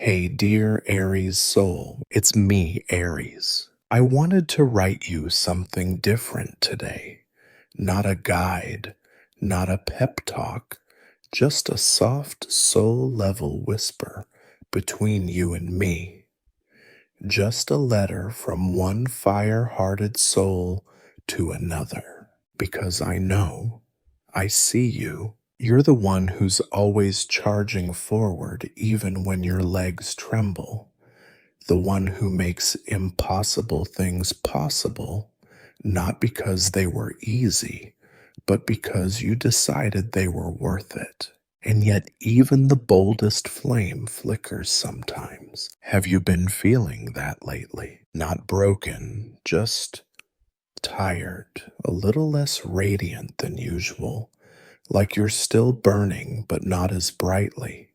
Hey, dear Aries soul, it's me, Aries. I wanted to write you something different today. Not a guide, not a pep talk, just a soft soul level whisper between you and me. Just a letter from one fire hearted soul to another. Because I know, I see you. You're the one who's always charging forward even when your legs tremble. The one who makes impossible things possible, not because they were easy, but because you decided they were worth it. And yet, even the boldest flame flickers sometimes. Have you been feeling that lately? Not broken, just tired, a little less radiant than usual. Like you're still burning, but not as brightly.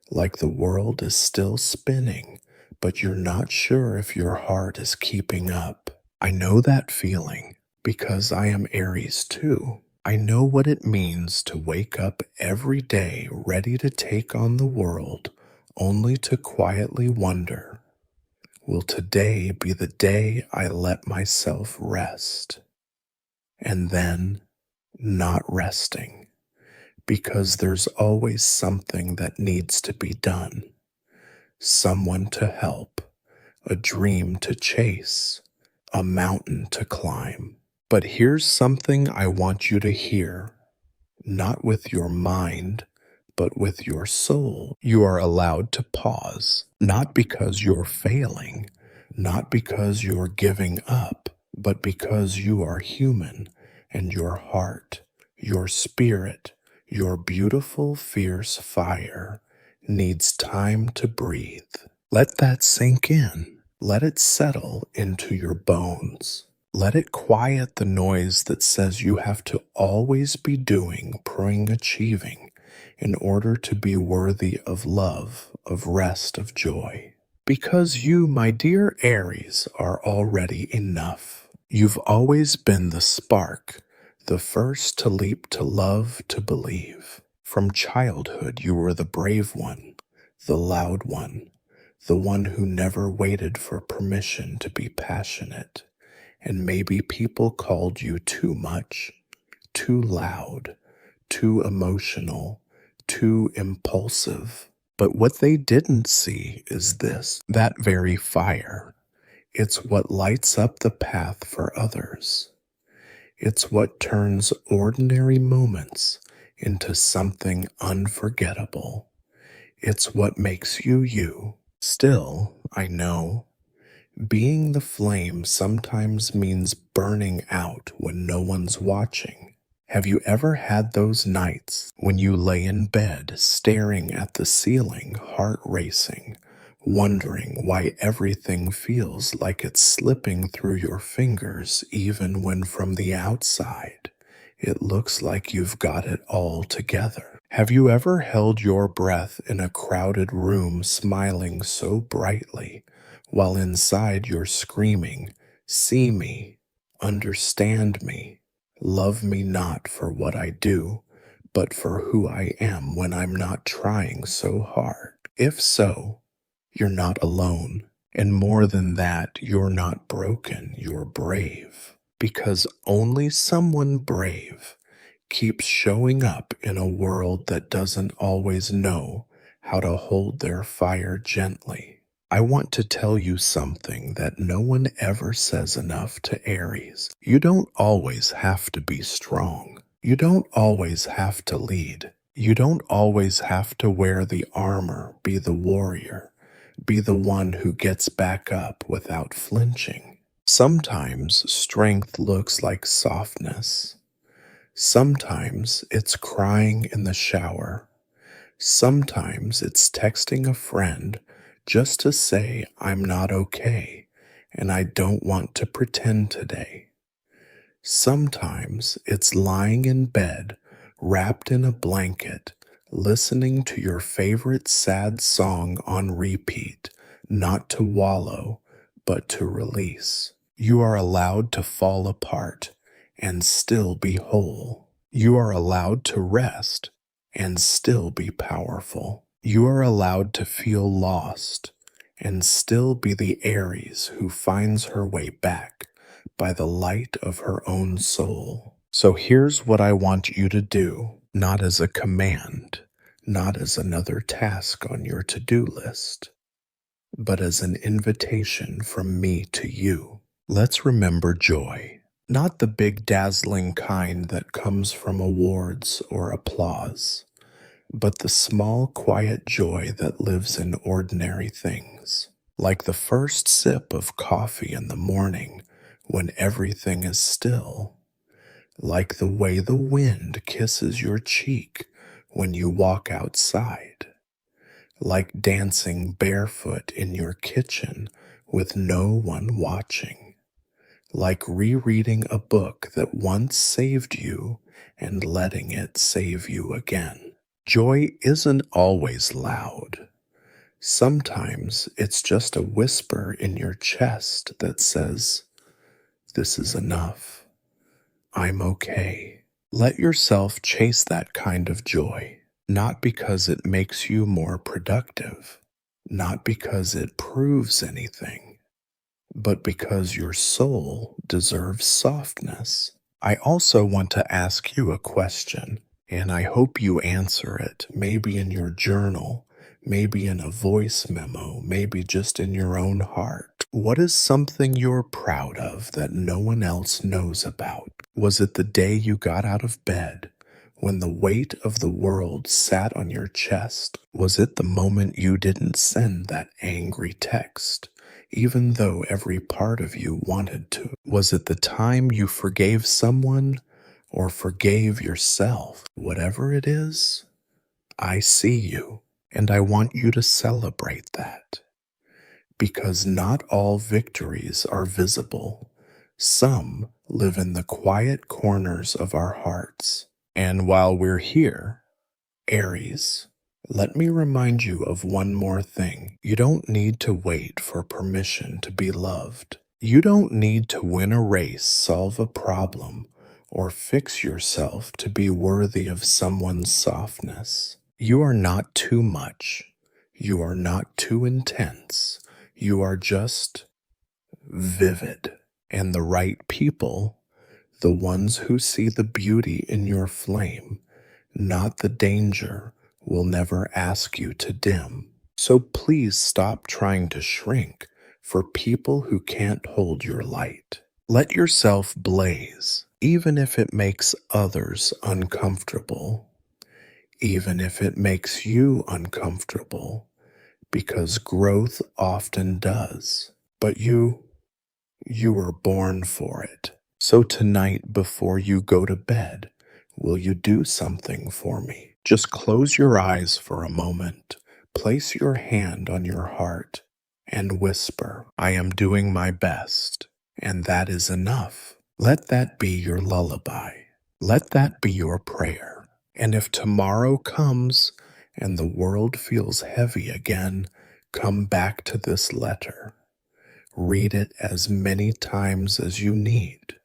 Like the world is still spinning, but you're not sure if your heart is keeping up. I know that feeling because I am Aries too. I know what it means to wake up every day ready to take on the world, only to quietly wonder, will today be the day I let myself rest? And then, not resting, because there's always something that needs to be done. Someone to help, a dream to chase, a mountain to climb. But here's something I want you to hear. Not with your mind, but with your soul. You are allowed to pause, not because you're failing, not because you're giving up, but because you are human and your heart, your spirit, your beautiful, fierce fire needs time to breathe. Let that sink in. Let it settle into your bones. Let it quiet the noise that says you have to always be doing, proving, achieving in order to be worthy of love, of rest, of joy. Because you, my dear Aries, are already enough. You've always been the spark, the first to leap, to love, to believe. From childhood, you were the brave one, the loud one, the one who never waited for permission to be passionate. And maybe people called you too much, too loud, too emotional, too impulsive. But what they didn't see is this, that very fire. It's what lights up the path for others. It's what turns ordinary moments into something unforgettable. It's what makes you you. Still, I know, being the flame sometimes means burning out when no one's watching. Have you ever had those nights when you lay in bed staring at the ceiling, heart racing, wondering why everything feels like it's slipping through your fingers even when from the outside it looks like you've got it all together? Have you ever held your breath in a crowded room smiling so brightly while inside you're screaming, see me, understand me, love me not for what I do, but for who I am when I'm not trying so hard? If so, you're not alone. And more than that, you're not broken, you're brave. Because only someone brave keeps showing up in a world that doesn't always know how to hold their fire gently. I want to tell you something that no one ever says enough to Aries. You don't always have to be strong. You don't always have to lead. You don't always have to wear the armor, be the warrior, be the one who gets back up without flinching. Sometimes strength looks like softness. Sometimes it's crying in the shower. Sometimes it's texting a friend just to say, I'm not okay, and I don't want to pretend today. Sometimes it's lying in bed, wrapped in a blanket, listening to your favorite sad song on repeat, not to wallow, but to release. You are allowed to fall apart and still be whole. You are allowed to rest and still be powerful. You are allowed to feel lost and still be the Aries who finds her way back by the light of her own soul. So here's what I want you to do, not as a command, not as another task on your to-do list, but as an invitation from me to you. Let's remember joy, not the big dazzling kind that comes from awards or applause, but the small quiet joy that lives in ordinary things, like the first sip of coffee in the morning when everything is still, like the way the wind kisses your cheek when you walk outside, like dancing barefoot in your kitchen with no one watching, like rereading a book that once saved you and letting it save you again. Joy isn't always loud. Sometimes it's just a whisper in your chest that says, "This is enough. I'm okay." Let yourself chase that kind of joy, not because it makes you more productive, not because it proves anything, but because your soul deserves softness. I also want to ask you a question, and I hope you answer it, maybe in your journal, maybe in a voice memo, maybe just in your own heart. What is something you're proud of that no one else knows about? Was it the day you got out of bed, when the weight of the world sat on your chest? Was it the moment you didn't send that angry text, even though every part of you wanted to? Was it the time you forgave someone or forgave yourself? Whatever it is, I see you, and I want you to celebrate that. Because not all victories are visible. Some live in the quiet corners of our hearts. And while we're here, Aries, let me remind you of one more thing. You don't need to wait for permission to be loved. You don't need to win a race, solve a problem, or fix yourself to be worthy of someone's softness. You are not too much. You are not too intense. You are just vivid. And the right people, the ones who see the beauty in your flame, not the danger, will never ask you to dim. So please stop trying to shrink for people who can't hold your light. Let yourself blaze, even if it makes others uncomfortable, even if it makes you uncomfortable, because growth often does. But you were born for it. So tonight, before you go to bed, will you do something for me? Just close your eyes for a moment, place your hand on your heart, and whisper, "I am doing my best," and that is enough. Let that be your lullaby. Let that be your prayer. And if tomorrow comes and the world feels heavy again, come back to this letter. Read it as many times as you need.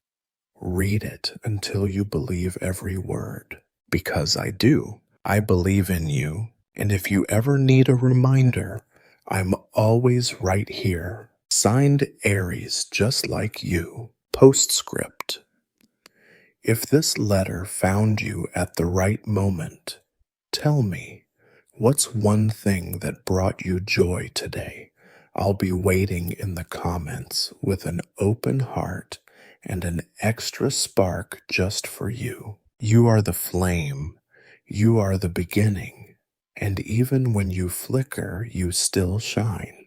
Read it until you believe every word. Because I do. I believe in you. And if you ever need a reminder, I'm always right here. Signed Aries, just like you. Postscript. If this letter found you at the right moment, tell me, what's one thing that brought you joy today? I'll be waiting in the comments with an open heart and an extra spark just for you. You are the flame. You are the beginning. And even when you flicker, you still shine.